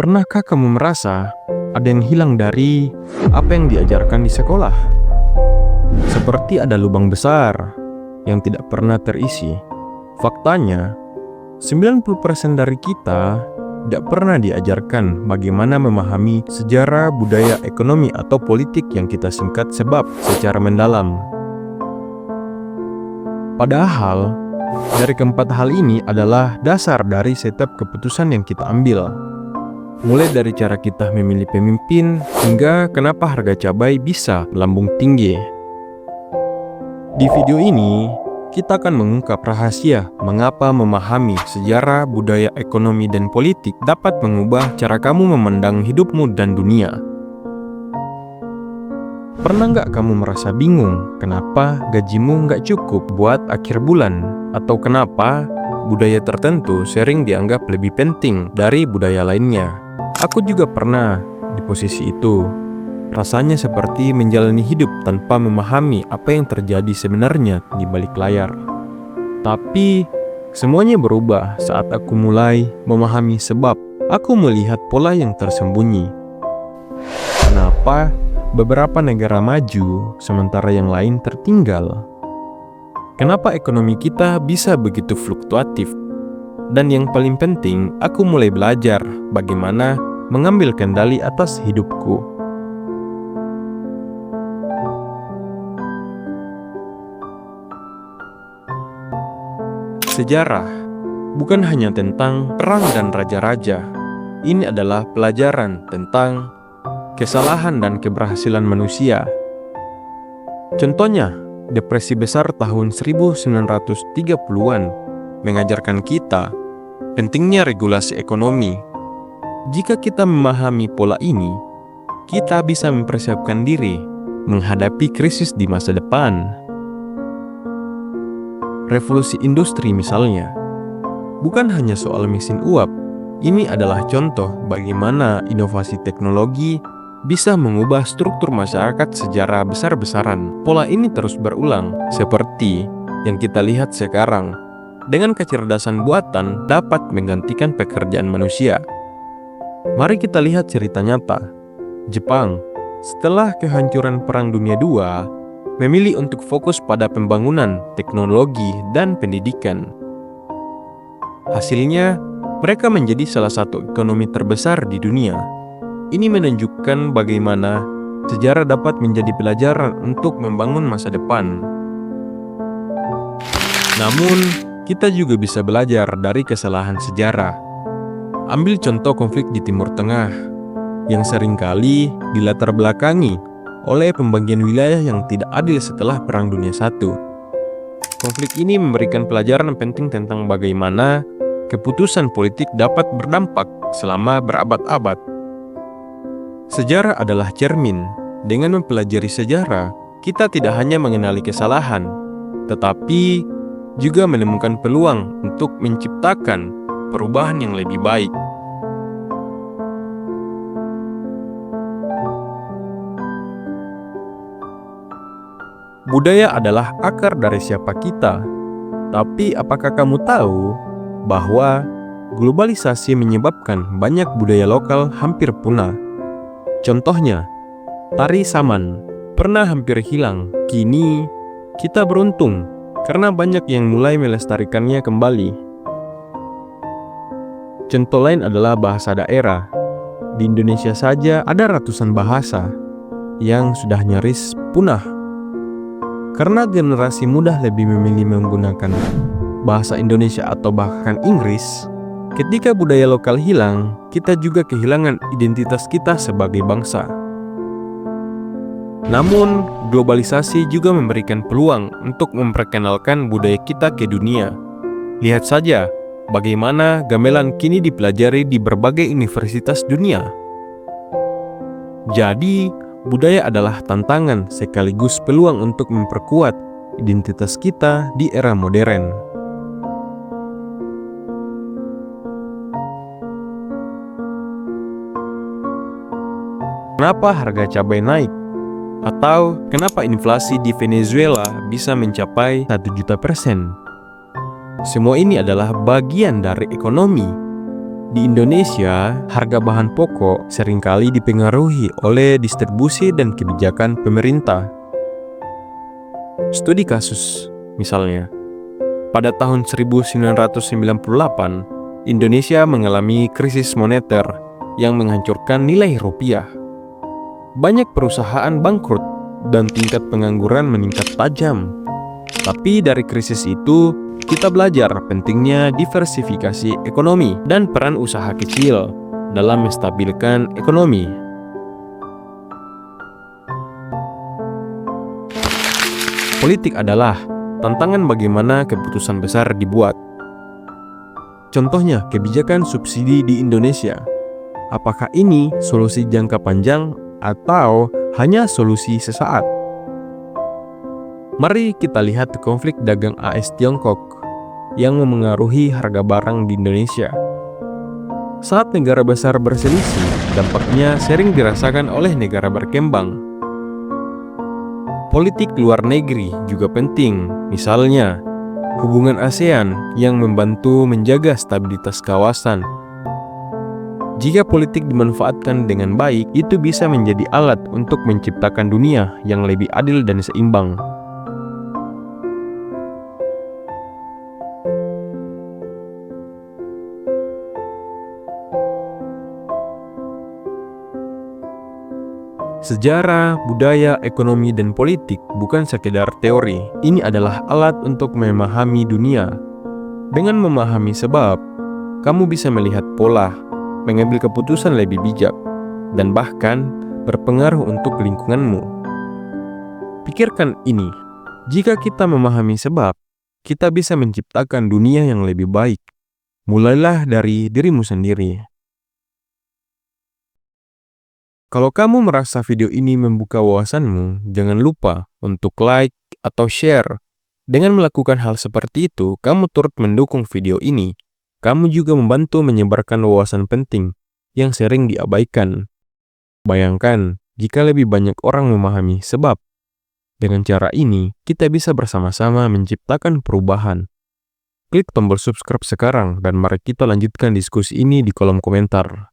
Pernahkah kamu merasa ada yang hilang dari apa yang diajarkan di sekolah? Seperti ada lubang besar yang tidak pernah terisi. Faktanya, 90% dari kita tidak pernah diajarkan bagaimana memahami sejarah, budaya, ekonomi, atau politik yang kita singkat sebab secara mendalam. Padahal, dari keempat hal ini adalah dasar dari setiap keputusan yang kita ambil. Mulai dari cara kita memilih pemimpin, hingga kenapa harga cabai bisa melambung tinggi. Di video ini, kita akan mengungkap rahasia mengapa memahami sejarah, budaya, ekonomi, dan politik dapat mengubah cara kamu memandang hidupmu dan dunia. Pernah nggak kamu merasa bingung kenapa gajimu nggak cukup buat akhir bulan? Atau kenapa budaya tertentu sering dianggap lebih penting dari budaya lainnya? Aku juga pernah di posisi itu. Rasanya seperti menjalani hidup tanpa memahami apa yang terjadi sebenarnya di balik layar. Tapi semuanya berubah saat aku mulai memahami sebab aku melihat pola yang tersembunyi. Kenapa beberapa negara maju sementara yang lain tertinggal? Kenapa ekonomi kita bisa begitu fluktuatif? Dan yang paling penting, aku mulai belajar bagaimana mengambil kendali atas hidupku. Sejarah bukan hanya tentang perang dan raja-raja. Ini adalah pelajaran tentang kesalahan dan keberhasilan manusia. Contohnya, depresi besar tahun 1930-an mengajarkan kita pentingnya regulasi ekonomi. Jika kita memahami pola ini, kita bisa mempersiapkan diri menghadapi krisis di masa depan. Revolusi industri misalnya, bukan hanya soal mesin uap. Ini adalah contoh bagaimana inovasi teknologi bisa mengubah struktur masyarakat secara besar-besaran. Pola ini terus berulang, seperti yang kita lihat sekarang. Dengan kecerdasan buatan dapat menggantikan pekerjaan manusia. Mari kita lihat cerita nyata. Jepang, setelah kehancuran Perang Dunia II, memilih untuk fokus pada pembangunan, teknologi, dan pendidikan. Hasilnya, mereka menjadi salah satu ekonomi terbesar di dunia. Ini menunjukkan bagaimana sejarah dapat menjadi pelajaran untuk membangun masa depan. Namun, kita juga bisa belajar dari kesalahan sejarah. Ambil contoh konflik di Timur Tengah, yang seringkali dilatar belakangi oleh pembagian wilayah yang tidak adil setelah Perang Dunia I. Konflik ini memberikan pelajaran penting tentang bagaimana keputusan politik dapat berdampak selama berabad-abad. Sejarah adalah cermin. Dengan mempelajari sejarah, kita tidak hanya mengenali kesalahan, tetapi juga menemukan peluang untuk menciptakan perubahan yang lebih baik. Budaya adalah akar dari siapa kita. Tapi apakah kamu tahu bahwa globalisasi menyebabkan banyak budaya lokal hampir punah? Contohnya, tari Saman pernah hampir hilang. Kini kita beruntung karena banyak yang mulai melestarikannya kembali. Contoh lain adalah bahasa daerah. Di Indonesia saja ada ratusan bahasa yang sudah nyaris punah. Karena generasi muda lebih memilih menggunakan bahasa Indonesia atau bahkan Inggris, ketika budaya lokal hilang, kita juga kehilangan identitas kita sebagai bangsa. Namun, globalisasi juga memberikan peluang untuk memperkenalkan budaya kita ke dunia. Lihat saja bagaimana gamelan kini dipelajari di berbagai universitas dunia. Jadi, budaya adalah tantangan sekaligus peluang untuk memperkuat identitas kita di era modern. Kenapa harga cabai naik? Atau kenapa inflasi di Venezuela bisa mencapai 1 juta %? Semua ini adalah bagian dari ekonomi. Di Indonesia, harga bahan pokok seringkali dipengaruhi oleh distribusi dan kebijakan pemerintah. Studi kasus, misalnya, pada tahun 1998, Indonesia mengalami krisis moneter yang menghancurkan nilai rupiah. Banyak perusahaan bangkrut dan tingkat pengangguran meningkat tajam. Tapi dari krisis itu, kita belajar pentingnya diversifikasi ekonomi dan peran usaha kecil dalam menstabilkan ekonomi. Politik adalah tantangan bagaimana keputusan besar dibuat. Contohnya, kebijakan subsidi di Indonesia. Apakah ini solusi jangka panjang atau hanya solusi sesaat? Mari kita lihat konflik dagang AS-Tiongkok yang memengaruhi harga barang di Indonesia. Saat negara besar berselisih, dampaknya sering dirasakan oleh negara berkembang. Politik luar negeri juga penting, misalnya hubungan ASEAN yang membantu menjaga stabilitas kawasan. Jika politik dimanfaatkan dengan baik, itu bisa menjadi alat untuk menciptakan dunia yang lebih adil dan seimbang. Sejarah, budaya, ekonomi, dan politik bukan sekedar teori. Ini adalah alat untuk memahami dunia. Dengan memahami sebab, kamu bisa melihat pola, mengambil keputusan lebih bijak, dan bahkan berpengaruh untuk lingkunganmu. Pikirkan ini, jika kita memahami sebab, kita bisa menciptakan dunia yang lebih baik. Mulailah dari dirimu sendiri. Kalau kamu merasa video ini membuka wawasanmu, jangan lupa untuk like atau share. Dengan melakukan hal seperti itu, kamu turut mendukung video ini. Kamu juga membantu menyebarkan wawasan penting yang sering diabaikan. Bayangkan jika lebih banyak orang memahami sebab. Dengan cara ini, kita bisa bersama-sama menciptakan perubahan. Klik tombol subscribe sekarang dan mari kita lanjutkan diskusi ini di kolom komentar.